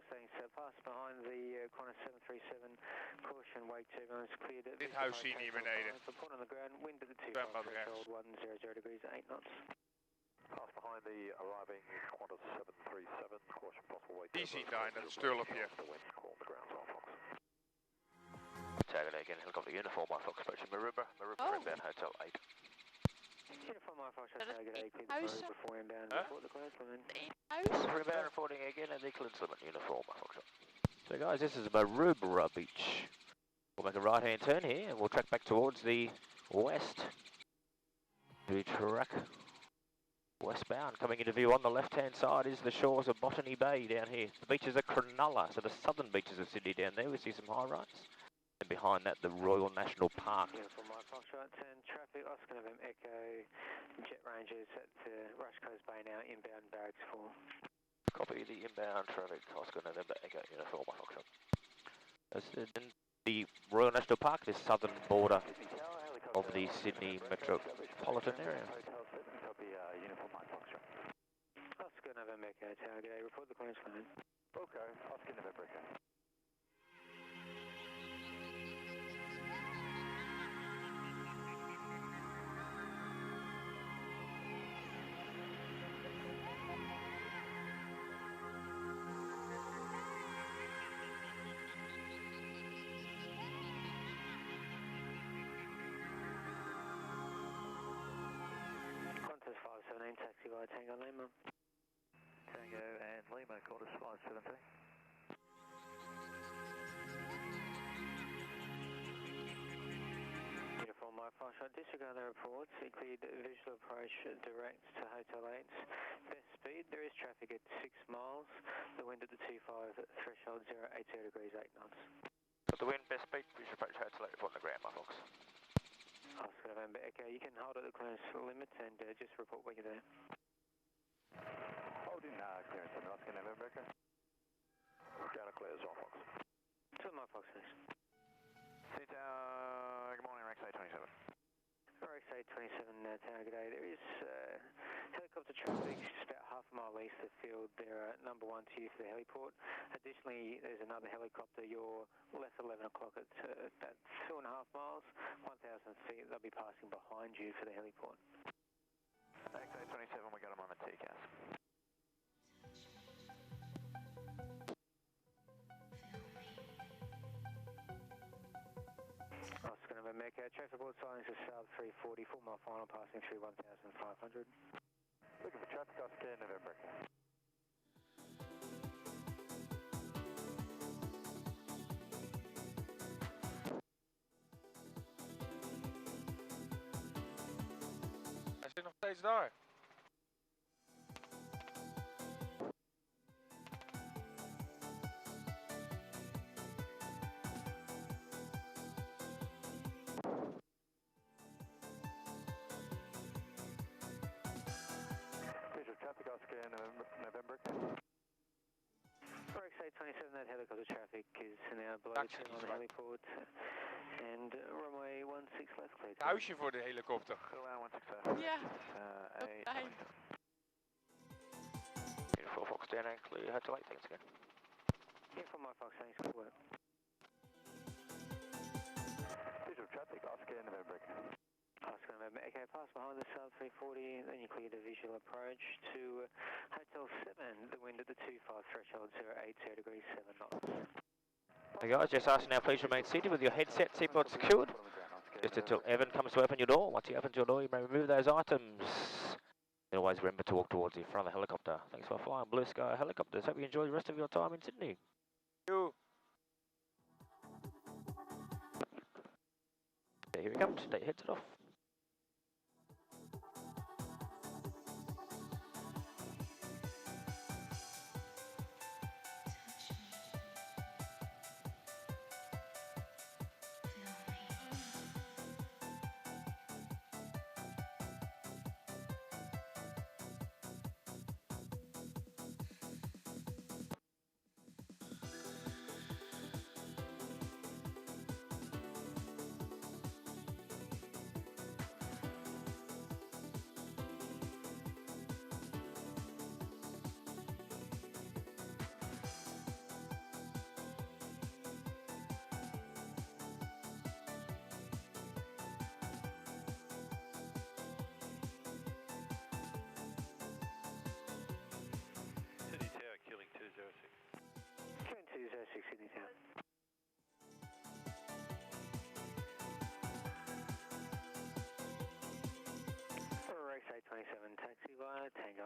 Fox saying so pass behind the corner 737, caution, wake turbulence cleared. Dit huis zie je niet beneden. Report on the ground, wind at the 25 Zwembad threshold, rechts. 100 degrees, 8 knots. Pass behind the arriving Qantas 737, caution possible wake. Die ziet daar in dat stulpje. Tagging again, helicopter uniform, my Fox approaching Maruba, inbound Hotel 8. Uniform, my Fox, Hotel 8, clear the Maruba for inbound, report the clearance limit. Inbound reporting again at the clearance limit, uniform, my Fox. So guys, this is Maruba Beach. We'll make a right hand turn here and we'll track back towards the west. We track westbound. Coming into view on the left hand side is the shores of Botany Bay down here. The beaches are Cronulla, so the southern beaches of Sydney down there. We see some high rise. And behind that, the Royal National Park. Uniform, my Foxtrot 10, traffic, Oscar November Echo, jet rangers at Rush Coast Bay now, inbound barracks 4. Copy the inbound traffic, Oscar November Echo, uniform, my Foxtrot. In the Royal National Park, this southern border of the Sydney metropolitan area. Oscar November Echo, Tower G'day, report the clearance limit. Okay, Oscar November Echo. Qantas 517, taxi via Tango Lima. Tango and Lima, Qantas 517. Uniform, my Foxtrot, disregard the reports. He cleared visual approach direct to Hotel 8. Best speed, there is traffic at 6 miles. The wind at the 25 threshold 080 degrees, 8 knots. Got the wind, best speed, visual approach Hotel 8 on the ground, my Fox. Oscar November Echo, you can hold at the clearance limit and just report when you're there. Holding clearance limit, Oscar November Echo. Ground clears on Fox. To my Fox, thanks. Good morning, Rex 827. Rex 827, Tower G'day. There is helicopter traffic just about half a mile east of the field. They're number 1 to you for the heliport. Additionally, there's another helicopter. You're left at 11 o'clock at about 2.5 miles, 1,000 feet. They'll be passing behind you for the heliport. Rex 827, we got them on the TCAS. Oscar November Echo, traffic board signs of Sub 340, 4 mile final passing through 1,500. Looking for traffic, Oscar November Echo. Hij zit nog steeds daar. Visual traffic, Oscar November Echo. Rex 827, that helicopter traffic is now below Taxi the turn on is the right. heliport. And runway 16 left, clear. Het huisje voor de helikopter. Around 167. Ja. 8. Uniform Fox down and clear Hotel 8, thanks again. Uniform, my Fox, thanks, good work. Visual traffic, Oscar November Echo. Oscar November Echo, pass behind the Sub 340, then you clear the visual approach to Hotel 7, the wind at the 25 threshold 080 degrees, 7 knots. Hey guys, just asking now, please remain seated with your headset seatbelt secured. Just until Evan comes to open your door. Once he opens your door, you may remove those items. And always remember to walk towards the front of the helicopter. Thanks for flying Blue Sky Helicopters. Hope you enjoy the rest of your time in Sydney. You. Okay, here he comes. Take your headset off.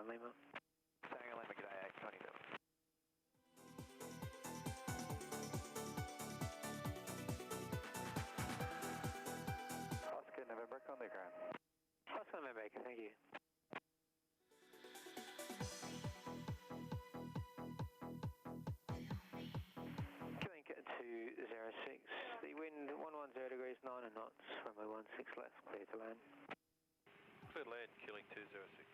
Lima. Tango Lima, g'day, 827. Oscar November, contact ground. Oscar November, thank you. Killing to 06, the wind 110 degrees, 9 knots, runway 16 left, clear to land. Clear land, killing 206.